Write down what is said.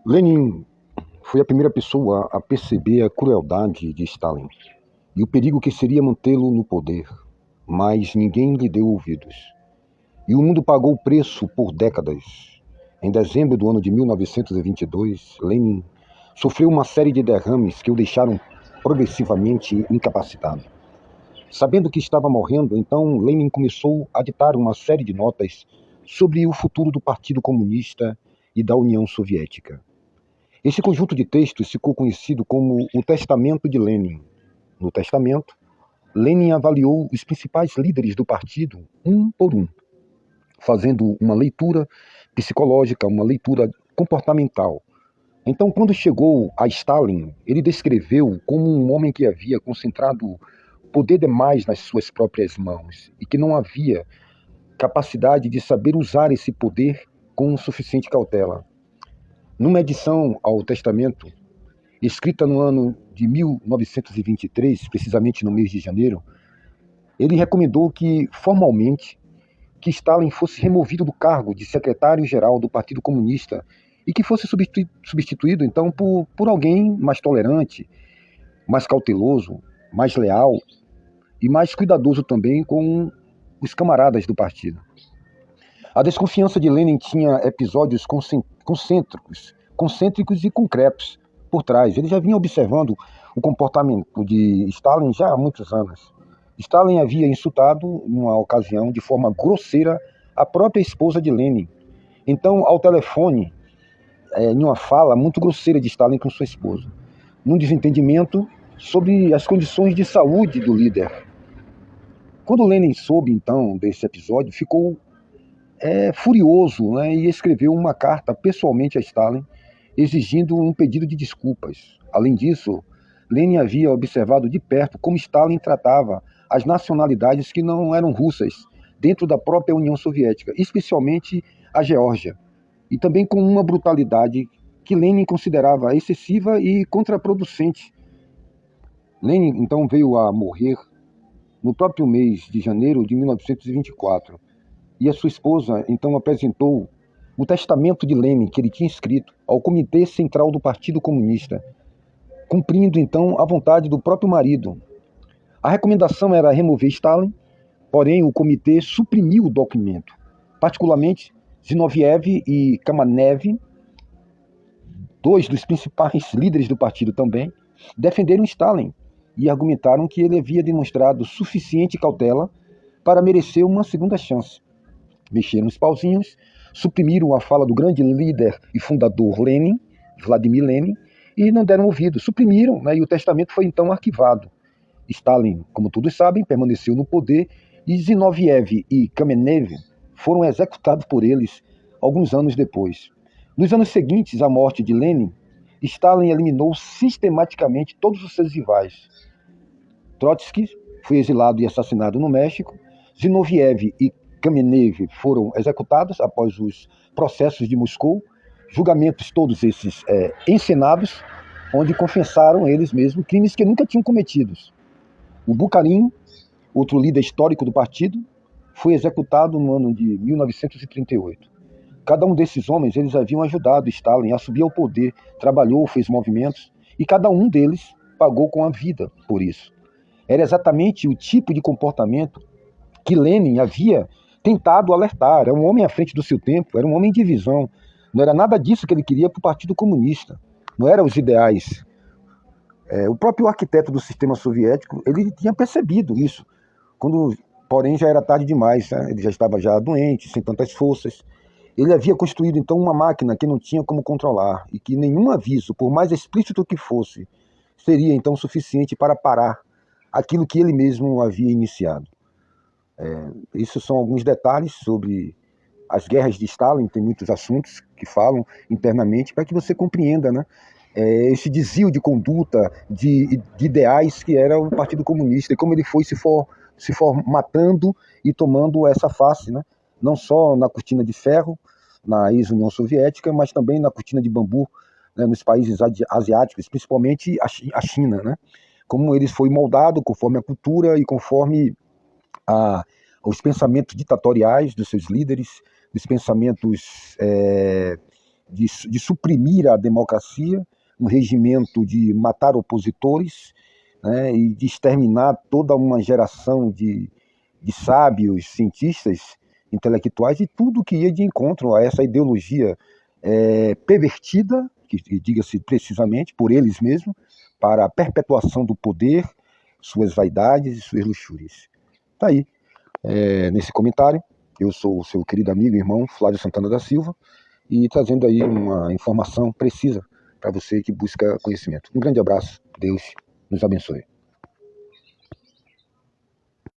Lenin foi a primeira pessoa a perceber a crueldade de Stalin e o perigo que seria mantê-lo no poder, mas ninguém lhe deu ouvidos. E o mundo pagou o preço por décadas. Em dezembro do ano de 1922, Lenin sofreu uma série de derrames que o deixaram progressivamente incapacitado. Sabendo que estava morrendo, então Lenin começou a ditar uma série de notas sobre o futuro do Partido Comunista e da União Soviética. Esse conjunto de textos ficou conhecido como o Testamento de Lenin. No testamento, Lenin avaliou os principais líderes do partido um por um, fazendo uma leitura psicológica, uma leitura comportamental. Então, quando chegou a Stalin, ele descreveu como um homem que havia concentrado poder demais nas suas próprias mãos e que não havia capacidade de saber usar esse poder com suficiente cautela. Numa edição ao Testamento, escrita no ano de 1923, precisamente no mês de janeiro, ele recomendou que, formalmente, que Stalin fosse removido do cargo de secretário-geral do Partido Comunista e que fosse substituído, então, por alguém mais tolerante, mais cauteloso, mais leal e mais cuidadoso também com os camaradas do partido. A desconfiança de Lenin tinha episódios concêntricos e concretos por trás. Ele já vinha observando o comportamento de Stalin já há muitos anos. Stalin havia insultado, em uma ocasião, de forma grosseira, a própria esposa de Lenin. Então, ao telefone, em uma fala muito grosseira de Stalin com sua esposa, num desentendimento sobre as condições de saúde do líder. Quando Lenin soube, então, desse episódio, ficou furioso, né, e escreveu uma carta pessoalmente a Stalin, exigindo um pedido de desculpas. Além disso, Lenin havia observado de perto como Stalin tratava as nacionalidades que não eram russas dentro da própria União Soviética, especialmente a Geórgia, e também com uma brutalidade que Lenin considerava excessiva e contraproducente. Lenin, então, veio a morrer no próprio mês de janeiro de 1924, e a sua esposa então apresentou o testamento de Lenin que ele tinha escrito ao Comitê Central do Partido Comunista, cumprindo então a vontade do próprio marido. A recomendação era remover Stalin, porém o comitê suprimiu o documento. Particularmente, Zinoviev e Kamenev, dois dos principais líderes do partido também, defenderam Stalin e argumentaram que ele havia demonstrado suficiente cautela para merecer uma segunda chance. Mexeram os pauzinhos, suprimiram a fala do grande líder e fundador Lenin, Vladimir Lenin, e não deram ouvido, suprimiram, né, e o testamento foi então arquivado. Stalin, como todos sabem, permaneceu no poder e Zinoviev e Kamenev foram executados por eles alguns anos depois. Nos anos seguintes à morte de Lenin, Stalin eliminou sistematicamente todos os seus rivais. Trotsky foi exilado e assassinado no México, Zinoviev e Kamenev foram executados após os processos de Moscou, julgamentos todos esses encenados, onde confessaram eles mesmos crimes que nunca tinham cometidos. O Bukharin, outro líder histórico do partido, foi executado no ano de 1938. Cada um desses homens, eles haviam ajudado Stalin a subir ao poder, trabalhou, fez movimentos, e cada um deles pagou com a vida por isso. Era exatamente o tipo de comportamento que Lenin havia tentado alertar. Era um homem à frente do seu tempo, era um homem de visão. Não era nada disso que ele queria para o Partido Comunista. Não eram os ideais. O próprio arquiteto do sistema soviético, ele tinha percebido isso, porém já era tarde demais, né? Ele já estava já doente, sem tantas forças. Ele havia construído então uma máquina que não tinha como controlar e que nenhum aviso, por mais explícito que fosse, seria então suficiente para parar aquilo que ele mesmo havia iniciado. Isso são alguns detalhes sobre as guerras de Stalin, tem muitos assuntos que falam internamente para que você compreenda, né? Esse desvio de conduta, de ideais que era o Partido Comunista, e como ele foi se formatando e tomando essa face, né? Não só na cortina de ferro, na ex-União Soviética, mas também na cortina de bambu, né, nos países asiáticos, principalmente a China, né? Como ele foi moldado conforme a cultura e conforme os pensamentos ditatoriais dos seus líderes, os pensamentos de suprimir a democracia, um regimento de matar opositores, né, e de exterminar toda uma geração de sábios, cientistas, intelectuais, e tudo que ia de encontro a essa ideologia pervertida, que diga-se precisamente, por eles mesmos, para a perpetuação do poder, suas vaidades e suas luxúrias. Está aí, nesse comentário. Eu sou o seu querido amigo e irmão Flávio Santana da Silva, e trazendo aí uma informação precisa para você que busca conhecimento. Um grande abraço, Deus nos abençoe.